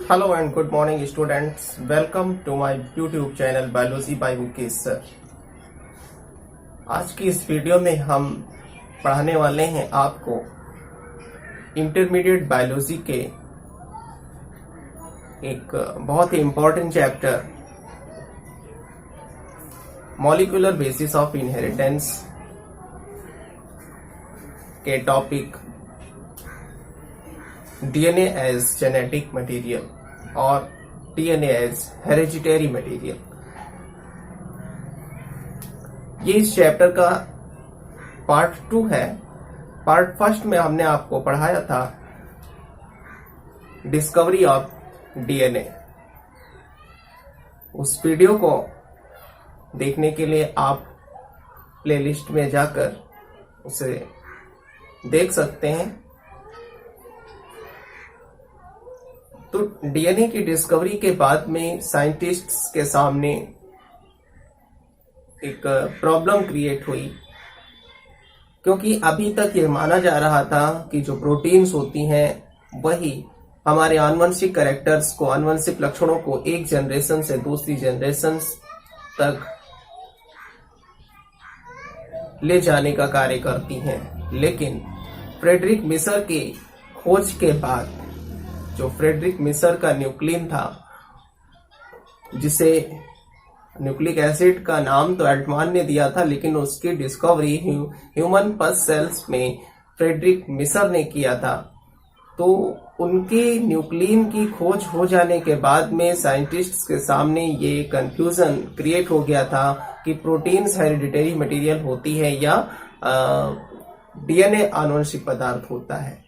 Hello and good morning students. Welcome to my YouTube channel Biology by Mukesh sir. आज की इस video में हम पढ़ाने वाले हैं आपको इंटरमीडिएट बायोलॉजी के एक बहुत ही important chapter molecular basis of inheritance के topic DNA as genetic material और डीएनए एज हेरिडिटरी मटेरियल। ये इस चैप्टर का पार्ट 2 है। पार्ट फर्स्ट में हमने आपको पढ़ाया था डिस्कवरी ऑफ डीएनए। उस वीडियो को देखने के लिए आप प्लेलिस्ट में जाकर उसे देख सकते हैं। तो डीएनए की डिस्कवरी के बाद में साइंटिस्ट्स के सामने एक प्रॉब्लम क्रिएट हुई, क्योंकि अभी तक ये माना जा रहा था कि जो प्रोटीन्स होती हैं वही हमारे आनुवंशिक कैरेक्टर्स को, आनुवंशिक लक्षणों को एक जनरेशन से दूसरी जनरेशन तक ले जाने का कार्य करती हैं। लेकिन फ्रेडरिक मिसर की खोज के बाद जो फ्रेडरिक मिसर का न्यूक्लिन था, जिसे न्यूक्लिक एसिड का नाम तो एल्टमान ने दिया था, लेकिन उसकी डिस्कवरी ह्यूमन पस सेल्स में फ्रेडरिक मिसर ने किया था। तो उनके न्यूक्लिन की खोज हो जाने के बाद में साइंटिस्ट्स के सामने ये कंफ्यूजन क्रिएट हो गया था कि प्रोटीन्स हेरिडिटरी मटेरियल होती है या डीएनए आनुवंशिक पदार्थ होता है।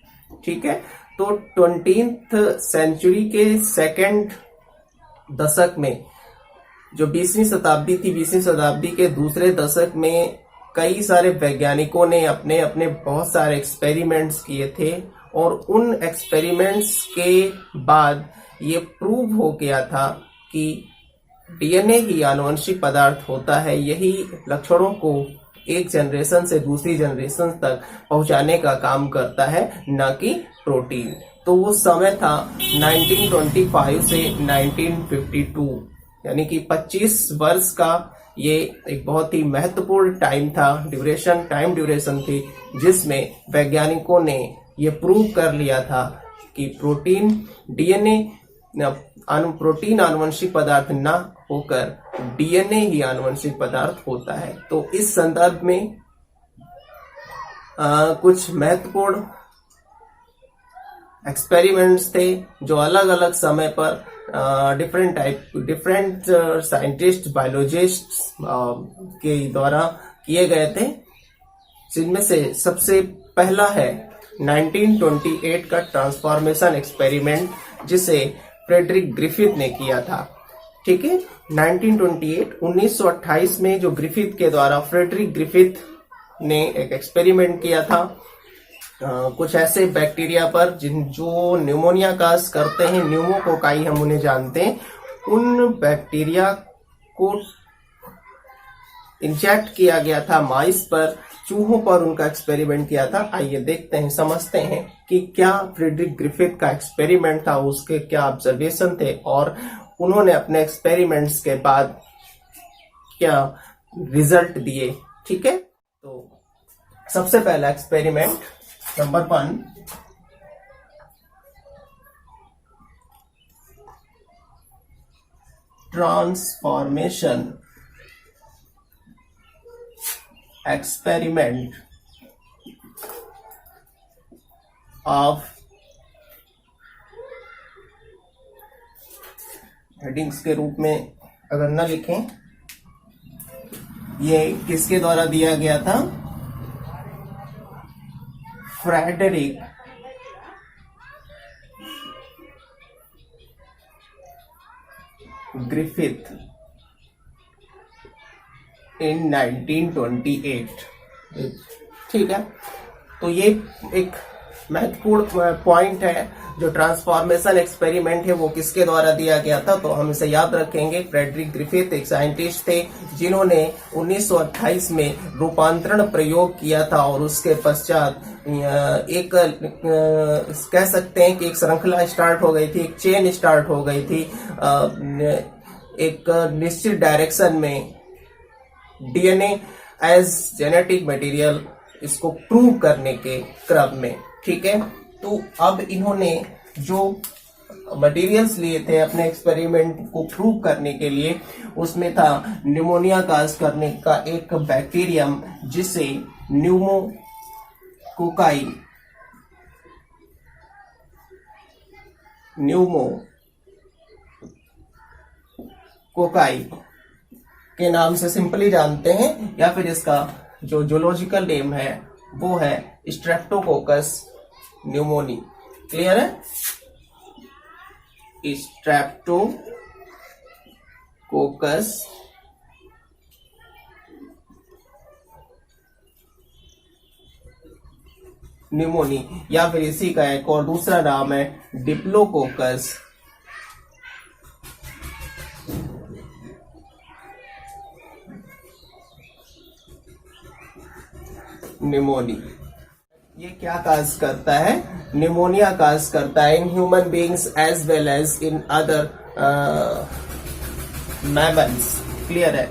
ठीक है, तो 20th सेंचुरी के सेकंड दशक में, जो 20वीं शताब्दी थी, 20वीं शताब्दी के दूसरे दशक में कई सारे वैज्ञानिकों ने अपने अपने बहुत सारे एक्सपेरिमेंट्स किए थे और उन एक्सपेरिमेंट्स के बाद ये प्रूव हो गया था कि डीएनए ही आनुवंशिक पदार्थ होता है। यही लक्षणों को एक जनरेशन से दूसरी जनरेशन तक पहुंचाने का काम करता है, न कि प्रोटीन। तो वो समय था 1925 से 1952, यानी कि 25 वर्ष का ये एक बहुत ही महत्वपूर्ण टाइम था, टाइम ड्यूरेशन थी, जिसमें वैज्ञानिकों ने ये प्रूव कर लिया था कि प्रोटीन आनुवंशिक पदार्थ न होकर डीएनए ही आनुवंशिक पदार्थ होता है। तो इस संदर्भ में कुछ महत्वपूर्ण एक्सपेरिमेंट्स थे जो अलग अलग समय पर डिफरेंट साइंटिस्ट, बायोलॉजिस्ट के द्वारा किए गए थे, जिनमें से सबसे पहला है 1928 का ट्रांसफॉर्मेशन एक्सपेरिमेंट, जिसे फ्रेडरिक ग्रिफिथ ने किया था। ठीक है, 1928 में जो ग्रिफिथ के द्वारा फ्रेडरिक ग्रिफिथ ने एक एक्सपेरिमेंट किया था कुछ ऐसे बैक्टीरिया पर जो न्यूमोनिया काज करते हैं, न्यूमोकोकाई हम उन्हें जानते हैं। उन बैक्टीरिया को इंजेक्ट किया गया था माइस पर, चूहों पर उनका एक्सपेरिमेंट किया था। आइए देखते हैं, समझते हैं कि क्या फ्रेडरिक ग्रिफिथ का एक्सपेरिमेंट था, उसके क्या ऑब्जर्वेशन थे और उन्होंने अपने एक्सपेरिमेंट्स के बाद क्या रिजल्ट दिए। ठीक है, तो सबसे पहला experiment number 1, transformation experiment of, headings के रूप में अगर न लिखें, ये किसके द्वारा दिया गया था? फ्रेडरिक ग्रिफिथ इन 1928। ठीक है, तो ये एक महत्वपूर्ण पॉइंट है जो ट्रांसफॉर्मेशन एक्सपेरिमेंट है वो किसके द्वारा दिया गया था, तो हम इसे याद रखेंगे। फ्रेडरिक ग्रिफिथ एक साइंटिस्ट थे जिन्होंने 1928 में रूपांतरण प्रयोग किया था और उसके पश्चात एक कह सकते हैं कि एक श्रृंखला स्टार्ट हो गई थी, एक चेन स्टार्ट हो गई थी एक निश्चित डायरेक्शन में डीएनए एज जेनेटिक मटेरियल इसको प्रूव करने के क्रम में। ठीक है, तो अब इन्होंने जो मटेरियल्स लिए थे अपने एक्सपेरिमेंट को प्रूव करने के लिए, उसमें था निमोनिया काज करने का एक बैक्टीरियम जिसे न्यूमोकोकाई के नाम से सिंपली जानते हैं, या फिर इसका जो जूलॉजिकल नेम है वो है स्ट्रेप्टोकोकस न्यूमोनी। क्लियर है? स्ट्रेप्टोकोकस न्यूमोनी, या फिर इसी का एक और दूसरा नाम है डिप्लोकोकस निमोनी। ये क्या काज करता है? निमोनिया काज करता है in human beings as well as in other mammals. Clear है?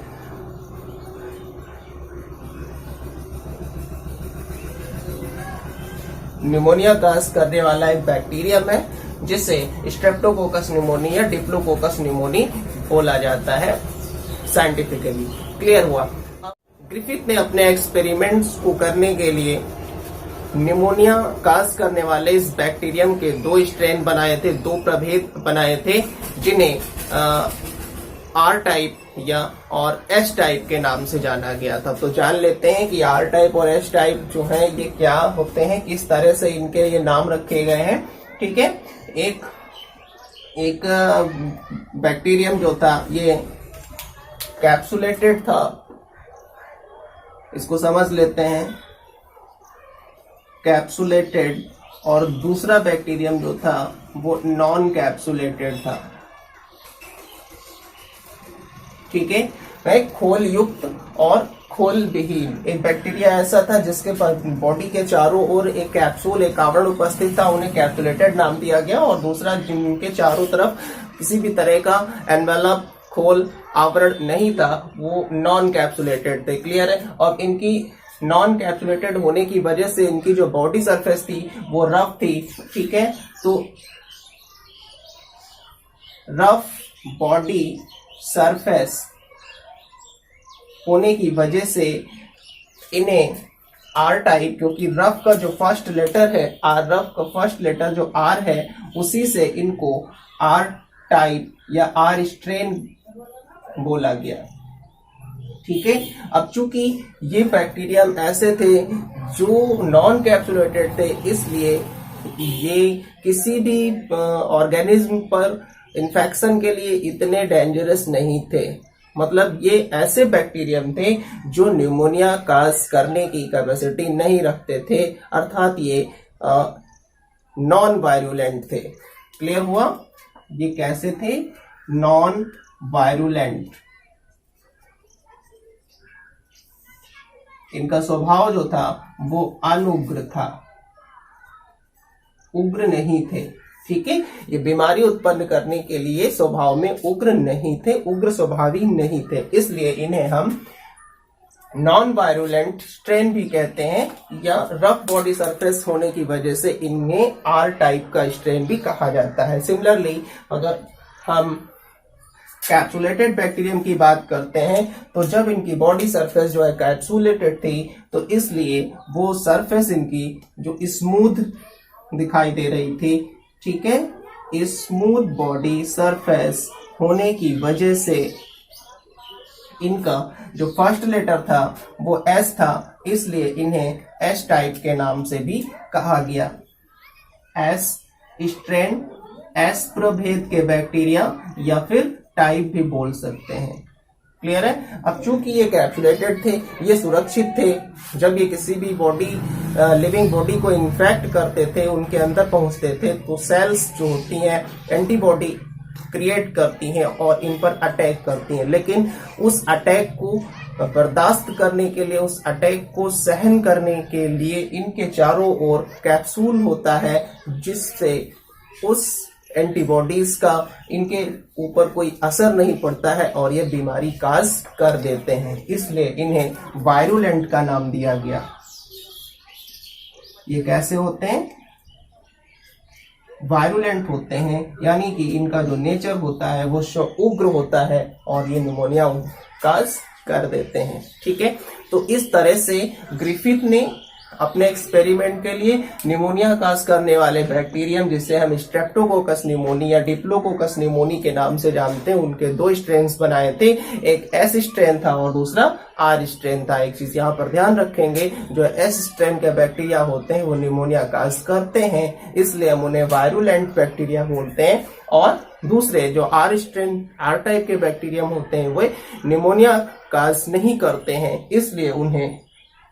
निमोनिया काज करने वाला एक बैक्टीरियम है जिसे स्ट्रेप्टोकोकस न्यूमोनी या डिप्लोकोकस न्यूमोनी बोला जाता है साइंटिफिकली। क्लियर हुआ? ग्रिफिथ ने अपने एक्सपेरिमेंट्स को करने के लिए निमोनिया काज करने वाले इस बैक्टीरियम के दो स्ट्रेन बनाए थे, दो प्रभेद बनाए थे, जिन्हें आर टाइप या और एस टाइप के नाम से जाना गया था। तो जान लेते हैं कि आर टाइप और एस टाइप जो है ये क्या होते हैं, किस तरह से इनके ये नाम रखे गए हैं। ठीक है, एक बैक्टीरियम जो था ये कैप्सुलेटेड था, इसको समझ लेते हैं, कैप्सुलेटेड, और दूसरा बैक्टीरियम जो था वो नॉन कैप्सुलेटेड था। ठीक है, वह खोल युक्त और खोल विहीन एक बैक्टीरिया ऐसा था जिसके बॉडी के चारों ओर एक कैप्सूल, एक आवरण उपस्थित था, उन्हें कैप्सुलेटेड नाम दिया गया। और दूसरा जिनके चारों तरफ किसी भी तरह का एनवेलप, खोल, आवरण नहीं था, वो नॉन कैप्सुलेटेड थे। क्लियर है? और इनकी नॉन कैप्सुलेटेड होने की वजह से इनकी जो बॉडी सरफेस थी वो रफ थी। ठीक है, तो रफ बॉडी सरफेस होने की वजह से इन्हें आर टाइप, क्योंकि रफ का जो फर्स्ट लेटर है, रफ का फर्स्ट लेटर जो आर है, उसी से इनको आर टाइप या आर स्ट्रेन बोला गया। ठीक है, अब चूंकि ये बैक्टीरियम ऐसे थे जो नॉन कैप्सुलेटेड थे, इसलिए ये किसी भी ऑर्गेनिज्म पर इन्फेक्शन के लिए इतने डेंजरस नहीं थे। मतलब ये ऐसे बैक्टीरियम थे जो न्यूमोनिया काज करने की कैपेसिटी नहीं रखते थे, अर्थात ये नॉन वायरुलेंट थे। क्लियर हुआ? ये कैसे थे? Non virulent. इनका स्वभाव जो था वो अनुग्र था, उग्र नहीं थे। ठीक है, ये बीमारी उत्पन्न करने के लिए स्वभाव में उग्र नहीं थे, उग्र स्वभावी नहीं थे, इसलिए इन्हें हम नॉन वायरुलेंट स्ट्रेन भी कहते हैं, या रफ बॉडी सरफेस होने की वजह से इनमें आर टाइप का स्ट्रेन भी कहा जाता है। सिमिलरली अगर हम कैप्सुलेटेड बैक्टीरियम की बात करते हैं, तो जब इनकी बॉडी सरफेस जो है कैप्सुलेटेड थी, तो इसलिए वो सरफेस इनकी जो स्मूथ दिखाई दे रही थी। ठीक है, स्मूथ बॉडी सरफेस होने की वजह से इनका जो फर्स्ट लेटर था वो एस था, इसलिए इन्हें एस टाइप के नाम से भी कहा गया। एस स्ट्रेन, एस प्रभेद के बैक्टीरिया, या फिर टाइप भी बोल सकते हैं। क्लियर है। अब चूंकि ये कैप्सुलेटेड थे, ये सुरक्षित थे, जब ये किसी भी बॉडी लिविंग बॉडी को इन्फेक्ट करते थे, उनके अंदर पहुंचते थे, तो सेल्स जो होती हैं एंटीबॉडी क्रिएट करती हैं और इन पर अटैक करती हैं। लेकिन उस अटैक को बर्दाश्त करने के लिए, उस अटैक को सहन करने के लिए इनके चारों ओर कैप्सूल होता है, जिससे उस एंटीबॉडीज का इनके ऊपर कोई असर नहीं पड़ता है और ये बीमारी काज कर देते हैं। इसलिए इन्हें वायरुलेंट का नाम दिया गया। ये कैसे होते हैं? वायरुलेंट होते हैं, यानी कि इनका जो नेचर होता है वो उग्र होता है और ये निमोनिया काज कर देते हैं। ठीक है, तो इस तरह से ग्रिफिथ ने अपने एक्सपेरिमेंट के लिए निमोनिया काज करने वाले बैक्टीरियम, जिसे हम स्ट्रेप्टोकोकस निमोनी या डिप्लोकोकस निमोनी के नाम से जानते हैं, उनके 2 स्ट्रेन्स बनाए थे। एक एस स्ट्रेन था और दूसरा आर स्ट्रेन था। एक चीज यहाँ पर ध्यान रखेंगे, जो एस स्ट्रेन के बैक्टीरिया होते हैं वो निमोनिया काज करते हैं, इसलिए हम उन्हें वायरुलेंट बैक्टीरिया बोलते हैं। और दूसरे जो आर स्ट्रेन, आर टाइप के बैक्टीरियम होते हैं, वे निमोनिया काज नहीं करते हैं, इसलिए उन्हें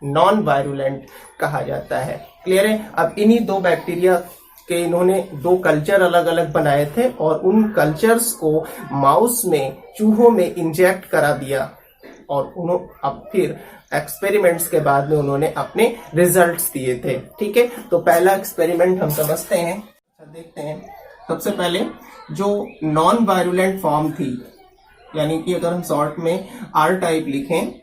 नॉन वायरुलेंट कहा जाता है। क्लियर है। अब इन्हीं 2 बैक्टीरिया के इन्होंने 2 कल्चर अलग अलग बनाए थे और उन कल्चर्स को माउस में, चूहों में इंजेक्ट करा दिया और उन्होंने अब फिर एक्सपेरिमेंट्स के बाद में उन्होंने अपने रिजल्ट्स दिए थे। ठीक है, तो पहला एक्सपेरिमेंट हम समझते हैं, देखते हैं। सबसे पहले जो नॉन वायरुलेंट फॉर्म थी, यानी कि अगर हम शॉर्ट में आर टाइप लिखें,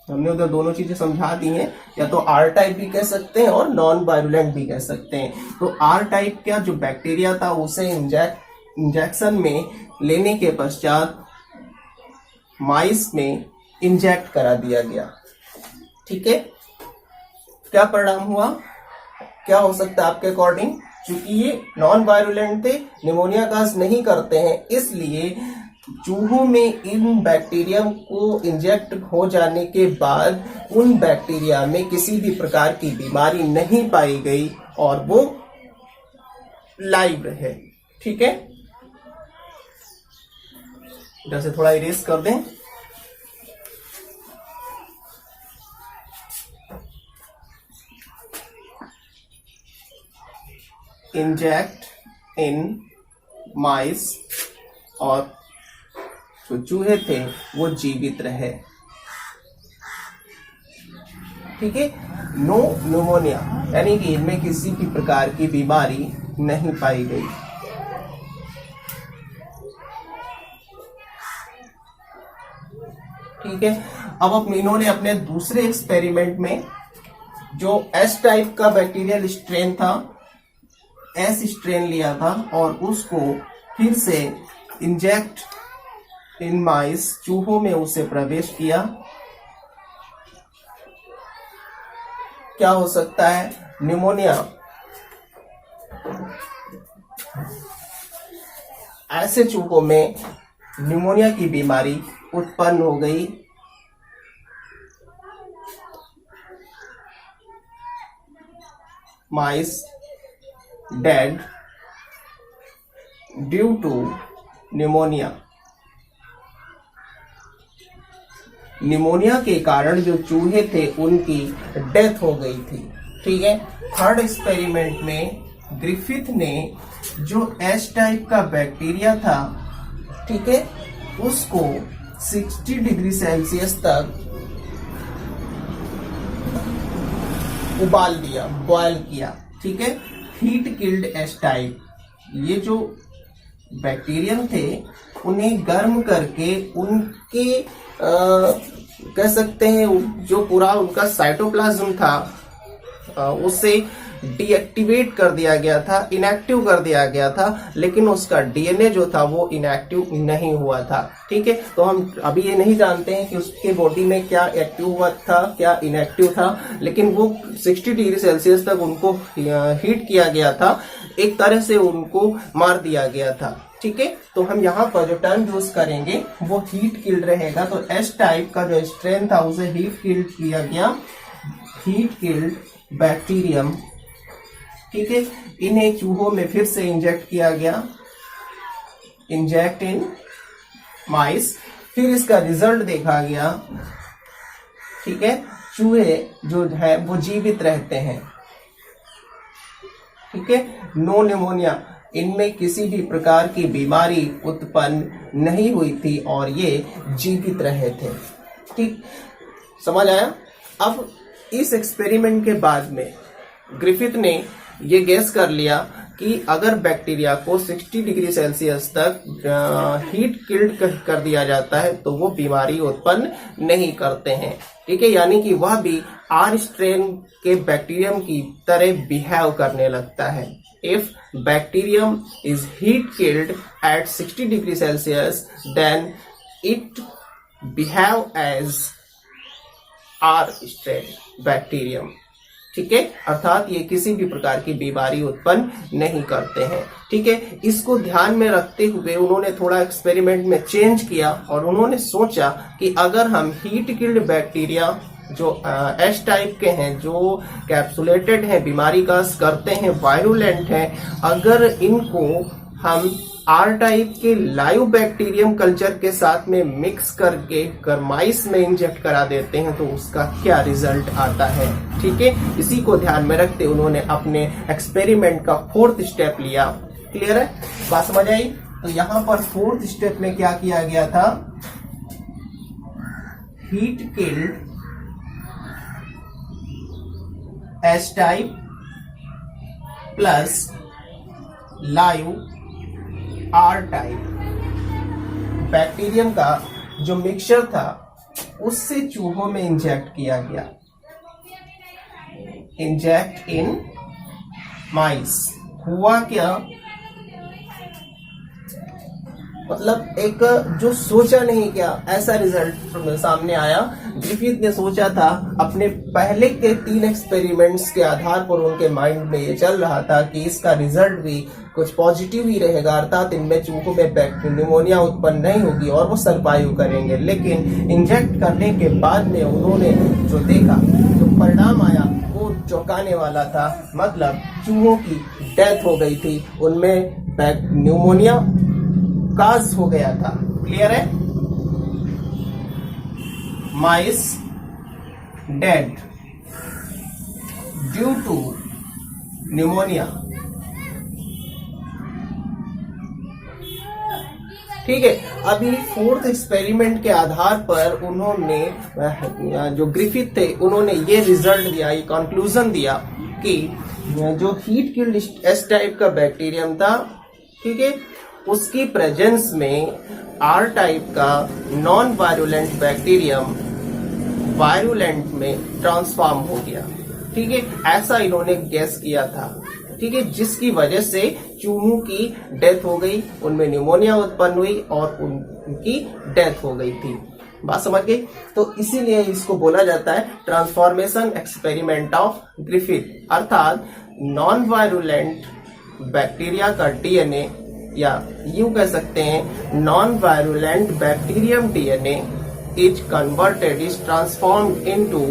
हमने उधर दोनों चीजें समझा दी हैं, या तो आर टाइप भी कह सकते हैं और नॉन वायरुलेंट भी कह सकते हैं। तो आर टाइप का जो बैक्टीरिया था उसे इंजेक्शन में लेने के पश्चात माइस में इंजेक्ट करा दिया गया। ठीक है, क्या परिणाम हुआ, क्या हो सकता है आपके अकॉर्डिंग? चूंकि ये नॉन वायरुलेंट थे, निमोनिया काज नहीं करते हैं, इसलिए चूहों में इन बैक्टीरियम को इंजेक्ट हो जाने के बाद उन बैक्टीरिया में किसी भी प्रकार की बीमारी नहीं पाई गई और वो लाइव रहे। ठीक है, इधर से थोड़ा इरेज कर दें। इंजेक्ट इन माइस, और जो चूहे थे वो जीवित रहे। ठीक है, नो न्यूमोनिया, यानी कि इनमें किसी भी प्रकार की बीमारी नहीं पाई गई। ठीक है, अब इन्होंने अपने दूसरे एक्सपेरिमेंट में जो एस टाइप का बैक्टीरियल स्ट्रेन था, एस स्ट्रेन लिया था और उसको फिर से इंजेक्ट इन माइस, चूहों में उसे प्रवेश किया। क्या हो सकता है? निमोनिया। ऐसे चूहों में निमोनिया की बीमारी उत्पन्न हो गई। Mice dead due to pneumonia. Pneumonia के कारण जो चूहे थे उनकी डेथ हो गई थी। ठीक है, थर्ड एक्सपेरिमेंट में ग्रिफिथ ने जो एच टाइप का बैक्टीरिया था, ठीक है, उसको 60 डिग्री सेल्सियस तक उबाल दिया, बॉयल किया। ठीक है, हीट किल्ड एच टाइप। ये जो बैक्टीरियम थे उन्हें गर्म करके उनके कह सकते हैं जो पूरा उनका साइटोप्लाज्म था उसे डीएक्टिवेट कर दिया गया था, इनएक्टिव कर दिया गया था, लेकिन उसका डीएनए जो था वो इनएक्टिव नहीं हुआ था। ठीक है, तो हम अभी ये नहीं जानते हैं कि उसके बॉडी में क्या एक्टिव हुआ था, क्या इनएक्टिव था, लेकिन वो 60 डिग्री सेल्सियस तक उनको हीट किया गया था, एक तरह से उनको मार दिया गया था। ठीक है, तो हम यहाँ पर जो टर्म यूज करेंगे वो हीट किल्ड रहेगा। तो एस टाइप का जो स्ट्रेन था उसे हीट किल्ड किया गया, हीट किल्ड बैक्टीरियम। ठीक है, इन्हें चूहों में फिर से इंजेक्ट किया गया, इंजेक्ट इन माइस, फिर इसका रिजल्ट देखा गया, ठीक है। चूहे जो है वो जीवित रहते हैं, ठीक है, नो निमोनिया, इनमें किसी भी प्रकार की बीमारी उत्पन्न नहीं हुई थी और ये जीवित रहे थे, ठीक, समझ आया। अब इस एक्सपेरिमेंट के बाद में ग्रिफिथ ने ये गेस कर लिया कि अगर बैक्टीरिया को 60 डिग्री सेल्सियस तक हीट किल्ड कर दिया जाता है तो वो बीमारी उत्पन्न नहीं करते हैं, ठीक है, यानी कि वह भी आर स्ट्रेन के बैक्टीरियम की तरह बिहेव करने लगता है। If bacterium is heat killed at 60 degree Celsius then it behave as R strain bacterium, ठीक है, अर्थात ये किसी भी प्रकार की बीमारी उत्पन्न नहीं करते हैं, ठीक है। इसको ध्यान में रखते हुए उन्होंने थोड़ा एक्सपेरिमेंट में चेंज किया और उन्होंने सोचा कि अगर हम हीट किल्ड बैक्टीरिया जो एस टाइप के हैं, जो कैप्सुलेटेड हैं, बीमारी का करते हैं, वायरुलेंट हैं, अगर इनको हम आर टाइप के लाइव बैक्टीरियम कल्चर के साथ में मिक्स करके गर्माइस में इंजेक्ट करा देते हैं तो उसका क्या रिजल्ट आता है, ठीक है। इसी को ध्यान में रखते उन्होंने अपने एक्सपेरिमेंट का 4th स्टेप लिया। क्लियर है, बात समझ आई। तो यहां पर 4th स्टेप में क्या किया गया था, heat killed S type plus live R type bacterium का जो मिक्सचर था उससे चूहों में इंजेक्ट किया गया, इंजेक्ट इन माइस। हुआ क्या, मतलब एक जो सोचा नहीं क्या ऐसा रिजल्ट सामने आया। ग्रिफिथ ने सोचा था, अपने पहले के 3 एक्सपेरिमेंट्स के आधार पर उनके माइंड में ये चल रहा था कि इसका रिजल्ट भी कुछ पॉजिटिव ही रहेगा, अर्थात इनमें चूहों में निमोनिया उत्पन्न नहीं होगी और वो सर्वाइव करेंगे। लेकिन इंजेक्ट करने के बाद में उन्होंने जो देखा, जो परिणाम आया वो चौंकाने वाला था, मतलब चूहों की डेथ हो गई थी, उनमें निमोनिया काज हो गया था। क्लियर है, माइस डेड ड्यू टू निमोनिया, ठीक है। अभी 4th एक्सपेरिमेंट के आधार पर उन्होंने जो ग्रिफिथ थे उन्होंने ये रिजल्ट दिया, ये कंक्लूजन दिया कि जो हीट किल्ड एस टाइप का बैक्टीरियम था, ठीक है, उसकी प्रेजेंस में आर टाइप का नॉन वायरुलेंट बैक्टीरियम वायरुलेंट में ट्रांसफॉर्म हो गया, ठीक है, ऐसा इन्होंने गेस किया था, ठीक है, जिसकी वजह से चूहों की डेथ हो गई, उनमें निमोनिया उत्पन्न हुई और उनकी डेथ हो गई थी। बात समझ गई। तो इसीलिए इसको बोला जाता है ट्रांसफॉर्मेशन एक्सपेरिमेंट ऑफ ग्रिफिथ, अर्थात नॉन वायरुलेंट बैक्टीरिया का डीएनए, या यूं कह सकते हैं non virulent bacterium DNA is converted, is transformed into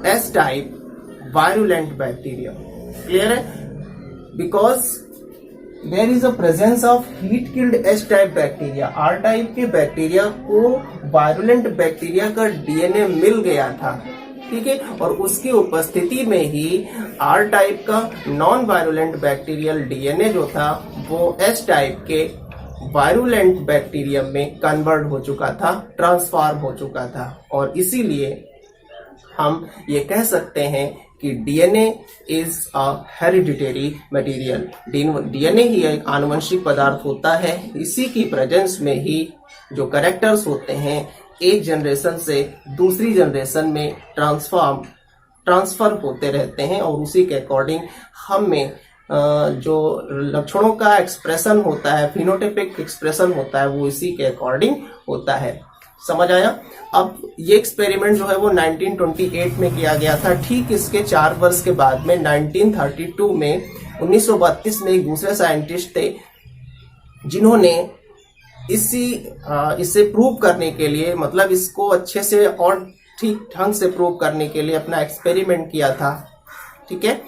S type virulent bacterium. Clear है, because there is a presence of heat killed S type bacteria, R type के bacteria को virulent bacteria का DNA मिल गया था, ठीक है, और उसकी उपस्थिति में ही आर टाइप का नॉन वायरुलेंट बैक्टीरियल डीएनए जो था वो एस टाइप के वायरुलेंट बैक्टीरियम में कन्वर्ट हो चुका था, ट्रांसफॉर्म हो चुका था, और इसीलिए हम ये कह सकते हैं कि DNA is a hereditary material. DNA ही एक आनुवंशिक पदार्थ होता है, इसी की प्रेजेंस में ही जो कैरेक्टर्स होते हैं एक जनरेशन से दूसरी जनरेशन में ट्रांसफर होते रहते हैं, और उसी के अकॉर्डिंग हमें जो लक्षणों का एक्सप्रेशन होता है, फिनोटाइपिक एक्सप्रेशन होता है, वो इसी के अकॉर्डिंग होता है। समझ आया। अब ये एक्सपेरिमेंट जो है वो 1928 में किया गया था। ठीक इसके 4 वर्ष के बाद में 1932 में 1932 में एक दूसरे साइंटिस्ट थे जिन्होंने इसे प्रूव करने के लिए, मतलब इसको अच्छे से और ठीक ढंग से प्रूव करने के लिए अपना एक्सपेरिमेंट किया था। ठीक है,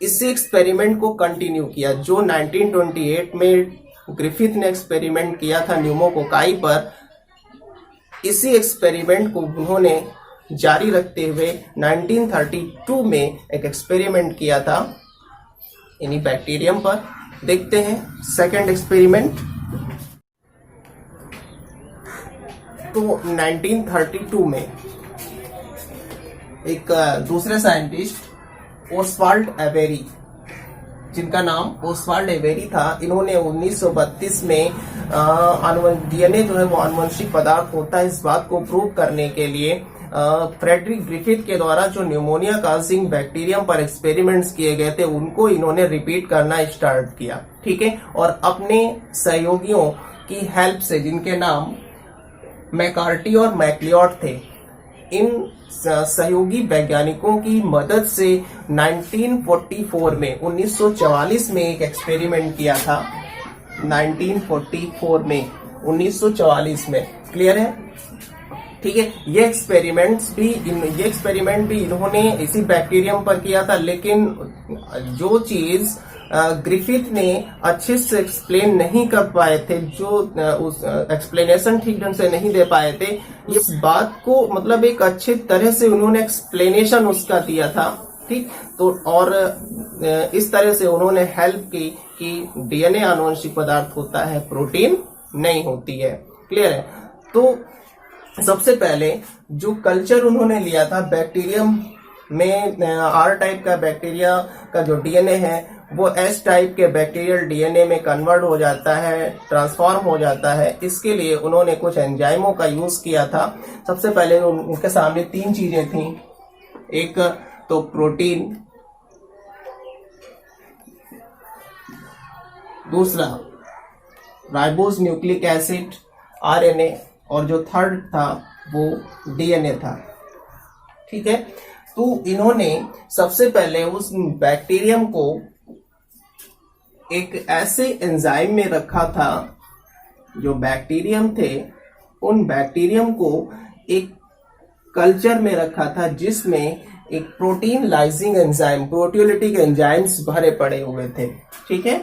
इसी एक्सपेरिमेंट को कंटिन्यू किया जो 1928 में ग्रिफिथ ने एक्सपेरिमेंट किया था न्यूमोकोकाई पर। इसी एक्सपेरिमेंट को उन्होंने जारी रखते हुए 1932 में एक एक्सपेरिमेंट किया था इन्हीं बैक्टीरियम पर। देखते हैं सेकंड एक्सपेरिमेंट। तो 1932 में एक दूसरे साइंटिस्ट ओस्वाल्ड एवेरी, जिनका नाम ओस्वाल्ड एवेरी था, इन्होंने 1932 में डीएनए जो है वो आनुवंशिक पदार्थ होता है, इस बात को प्रूव करने के लिए फ्रेडरिक ग्रिफिथ के द्वारा जो न्यूमोनिया काजिंग बैक्टीरियम पर एक्सपेरिमेंट्स किए गए थे उनको इन्होंने रिपीट करना स्टार्ट किया। ठीक है, और अपने सहयोगियों की हेल्प से, जिनके नाम मैकार्टी और मैक्लियोड थे, इन सहयोगी वैज्ञानिकों की मदद से 1944 में 1944 में एक एक्सपेरिमेंट किया था। 1944 में 1944 में, क्लियर है? ठीक है, ये एक्सपेरिमेंट भी इन्होंने इसी बैक्टीरियम पर किया था, लेकिन जो चीज ग्रिफिथ ने अच्छे से एक्सप्लेन नहीं कर पाए थे, जो उस एक्सप्लेनेशन ठीक ढंग से नहीं दे पाए थे, इस बात को मतलब एक अच्छे तरह से उन्होंने एक्सप्लेनेशन उसका दिया था। ठीक, तो और इस तरह से उन्होंने हेल्प की कि डीएनए आनुवंशिक पदार्थ होता है, प्रोटीन नहीं होती है। क्लियर है? तो सबसे पहले जो कल्चर उन्होंने लिया था बैक्टीरियम में, आर टाइप का बैक्टीरिया का जो डीएनए है वो एस टाइप के बैक्टीरियल डीएनए में कन्वर्ट हो जाता है, ट्रांसफॉर्म हो जाता है। इसके लिए उन्होंने कुछ एंजाइमों का यूज किया था। सबसे पहले उनके सामने तीन चीजें थी, एक तो प्रोटीन, दूसरा राइबोज न्यूक्लिक एसिड आरएनए, और जो थर्ड था वो डीएनए था। ठीक है, तो इन्होंने सबसे पहले उस बैक्टीरियम को एक ऐसे एंजाइम में रखा था, जो बैक्टीरियम थे उन बैक्टीरियम को एक कल्चर में रखा था जिसमें एक प्रोटीन लाइजिंग एंजाइम, प्रोटियोलिटिक एंजाइम्स भरे पड़े हुए थे। ठीक है,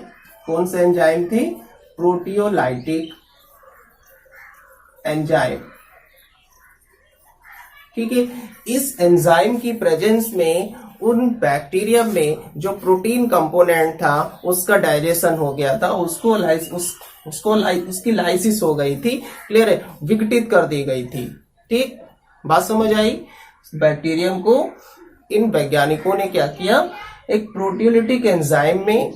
कौन से एंजाइम थे? Proteolytic enzyme. ठीक है, इस एंजाइम की प्रेजेंस में उन बैक्टीरियम में जो प्रोटीन कंपोनेंट था उसका डाइजेशन हो गया था, उसकी लाइसिस हो गई थी। क्लियर है? विघटित कर दी गई थी। ठीक, बात समझ आई? बैक्टीरियम को इन वैज्ञानिकों ने क्या किया, एक प्रोटियोलिटिक एंजाइम में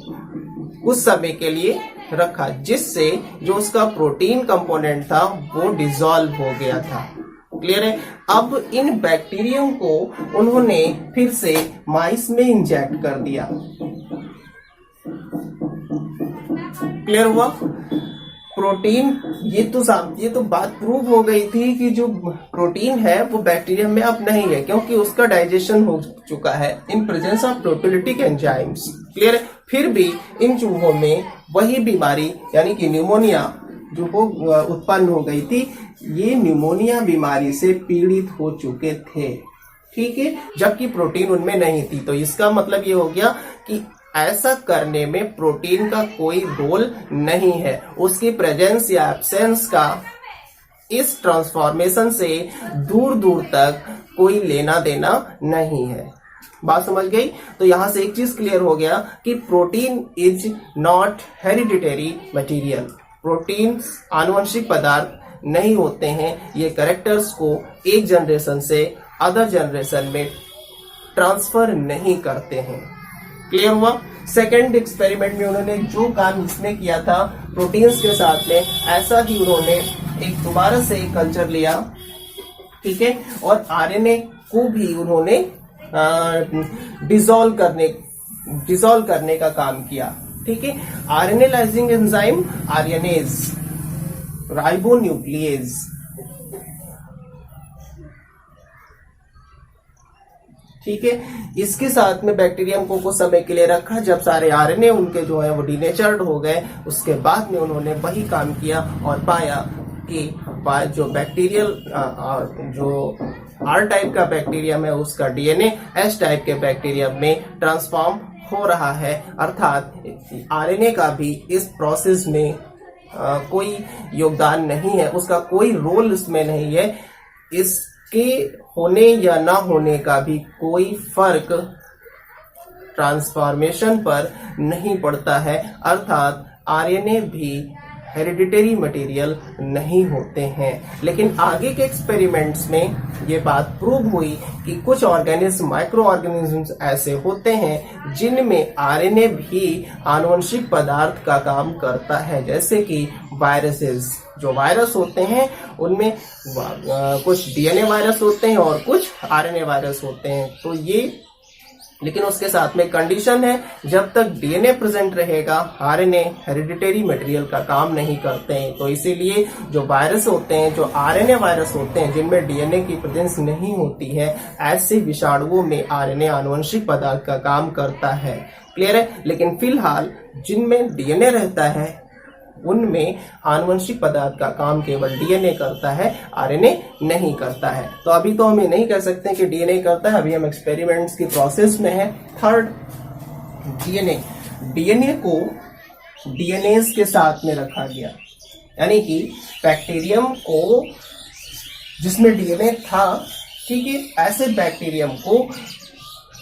उस समय के लिए रखा, जिससे जो उसका प्रोटीन कंपोनेंट था वो डिसॉल्व हो गया था। क्लियर है? अब इन बैक्टीरियम को उन्होंने फिर से माइस में इंजेक्ट कर दिया। क्लियर हुआ? प्रोटीन, ये तो बात प्रूव हो गई थी कि जो प्रोटीन है वो बैक्टीरियम में अब नहीं है, क्योंकि उसका डाइजेशन हो चुका है in presence of proteolytic enzymes. Clear है? फिर भी इन चूहों में वही बीमारी यानी कि न्यूमोनिया जो उत्पन्न हो गई थी, ये न्यूमोनिया बीमारी से पीड़ित हो चुके थे। ठीक है, जबकि प्रोटीन उनमें नहीं थी। तो इसका मतलब ये हो गया कि ऐसा करने में प्रोटीन का कोई रोल नहीं है, उसकी प्रेजेंस या एब्सेंस का इस ट्रांसफॉर्मेशन से दूर दूर तक कोई लेना देना नहीं है। बात समझ गई? तो यहां से एक चीज क्लियर हो गया कि protein is not hereditary material. Protein आनुवंशिक पदार्थ नहीं होते हैं, ये कैरेक्टर्स को एक जनरेशन से अदर जनरेशन में ट्रांसफर नहीं करते हैं। क्लियर हुआ? सेकेंड एक्सपेरिमेंट में उन्होंने जो काम इसमें किया था प्रोटीन्स के साथ में, ऐसा ही उन्होंने एक दोबारा से एक कल्चर लिया। ठीक है, और आरएनए को भी उन्होंने डिसॉल्व करने का काम किया। ठीक है, आरएनए लाइजिंग एंजाइम, आरएनएज, राइबोन्यूक्लिएज। ठीक है, इसके साथ में बैक्टीरियम को कुछ समय के लिए रखा। जब सारे आरएनए उनके जो है वो डिनेचर्ड हो गए, उसके बाद में उन्होंने वही काम किया और पाया कि जो बैक्टीरियल जो आर टाइप का बैक्टीरियम है उसका डीएनए एस टाइप के बैक्टीरियम में ट्रांसफॉर्म हो रहा है, अर्थात आरएनए का भी इस प्रोसेस में कोई योगदान नहीं है, उसका कोई रोल इसमें नहीं है। इसके होने या ना होने का भी कोई फर्क ट्रांसफॉर्मेशन पर नहीं पड़ता है, अर्थात आरएनए भी हेरिडिटरी मटेरियल नहीं होते हैं। लेकिन आगे के एक्सपेरिमेंट्स में ये बात प्रूव हुई कि कुछ ऑर्गेनिज्म, माइक्रो ऑर्गेनिजम्स ऐसे होते हैं जिनमें आरएनए भी आनुवंशिक पदार्थ का काम करता है, जैसे कि वायरसेस। जो वायरस होते हैं उनमें कुछ डीएनए वायरस होते हैं और कुछ आरएनए वायरस होते हैं। तो ये, लेकिन उसके साथ में कंडीशन है, जब तक डीएनए प्रेजेंट रहेगा आरएनए हेरिडिटरी मटेरियल का काम नहीं करते हैं। तो इसीलिए जो वायरस होते हैं, जो आरएनए वायरस होते हैं जिनमें डीएनए की प्रेजेंस नहीं होती है, ऐसे विषाणुओं में आरएनए आनुवंशिक पदार्थ का काम करता है। क्लियर है? लेकिन फिलहाल जिनमें डीएनए रहता है उनमें आनुवंशिक पदार्थ का काम केवल डीएनए करता है, आरएनए नहीं करता है। तो अभी तो हम ये नहीं कह सकते कि डीएनए करता है, अभी हम एक्सपेरिमेंट्स की प्रोसेस में है। थर्ड, डीएनए को डीएनएज के साथ में रखा गया, यानी कि बैक्टीरियम को जिसमें डीएनए था, ठीक है, ऐसे बैक्टीरियम को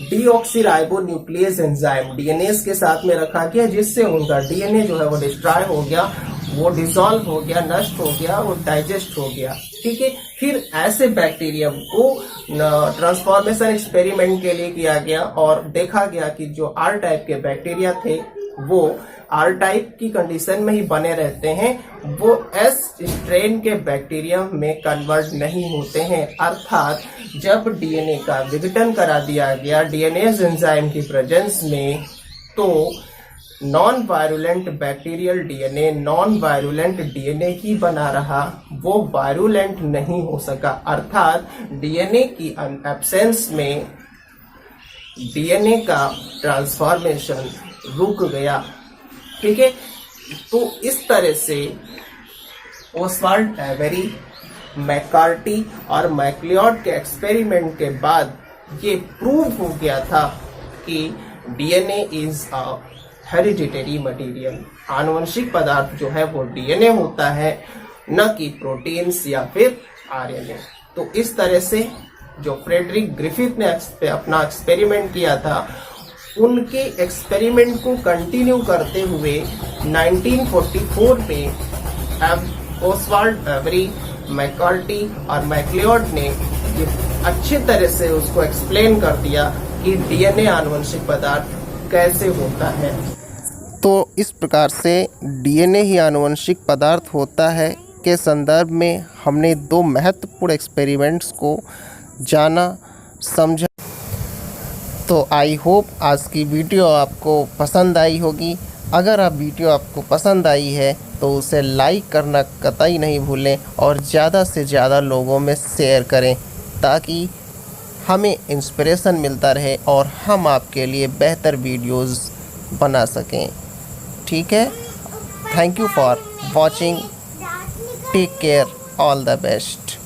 डीऑक्सीराइबोन्यूक्लियस एंजाइम डीएनएज के साथ में रखा गया, जिससे उनका डीएनए जो है वो डिस्ट्रॉय हो गया, वो डिसॉल्व हो गया, नष्ट हो गया, वो डाइजेस्ट हो गया। ठीक है, फिर ऐसे बैक्टीरियम को ट्रांसफॉर्मेशन एक्सपेरिमेंट के लिए किया गया और देखा गया कि जो आर टाइप के बैक्टीरिया थे वो आर टाइप की कंडीशन में ही बने रहते हैं, वो एस स्ट्रेन के बैक्टीरिया में कन्वर्ट नहीं होते हैं। अर्थात जब डीएनए का विघटन करा दिया गया डीएनएज एंजाइम की प्रेजेंस में, तो non virulent bacterial DNA non virulent DNA ही बना रहा, वो वायरुलेंट नहीं हो सका। अर्थात डीएनए की एब्सेंस में डीएनए का ट्रांसफॉर्मेशन रुक गया। ठीक है, तो इस तरह से ओसवाल्ड एवेरी, मैकार्टी और मैक्लियोड के एक्सपेरिमेंट के बाद ये प्रूव हो गया था कि DNA is a hereditary material. आनुवंशिक पदार्थ जो है वो डीएनए होता है, न कि प्रोटीन्स या फिर आरएनए। तो इस तरह से जो फ्रेडरिक ग्रिफिथ ने अपना एक्सपेरिमेंट किया था, उनके एक्सपेरिमेंट को कंटिन्यू करते हुए 1944 में ओसवाल्ड एवेरी, मैकार्टी और मैक्लियोड ने ये अच्छे तरह से उसको एक्सप्लेन कर दिया कि डीएनए आनुवंशिक पदार्थ कैसे होता है। तो इस प्रकार से डीएनए ही आनुवंशिक पदार्थ होता है के संदर्भ में हमने दो महत्वपूर्ण एक्सपेरिमेंट्स को जाना, समझा। तो आई होप आज की वीडियो आपको पसंद आई होगी। अगर आप वीडियो आपको पसंद आई है तो उसे लाइक करना कतई नहीं भूलें और ज़्यादा से ज़्यादा लोगों में शेयर करें, ताकि हमें इंस्पिरेशन मिलता रहे और हम आपके लिए बेहतर वीडियोस बना सकें। ठीक है, thank you for watching, take care, all the best.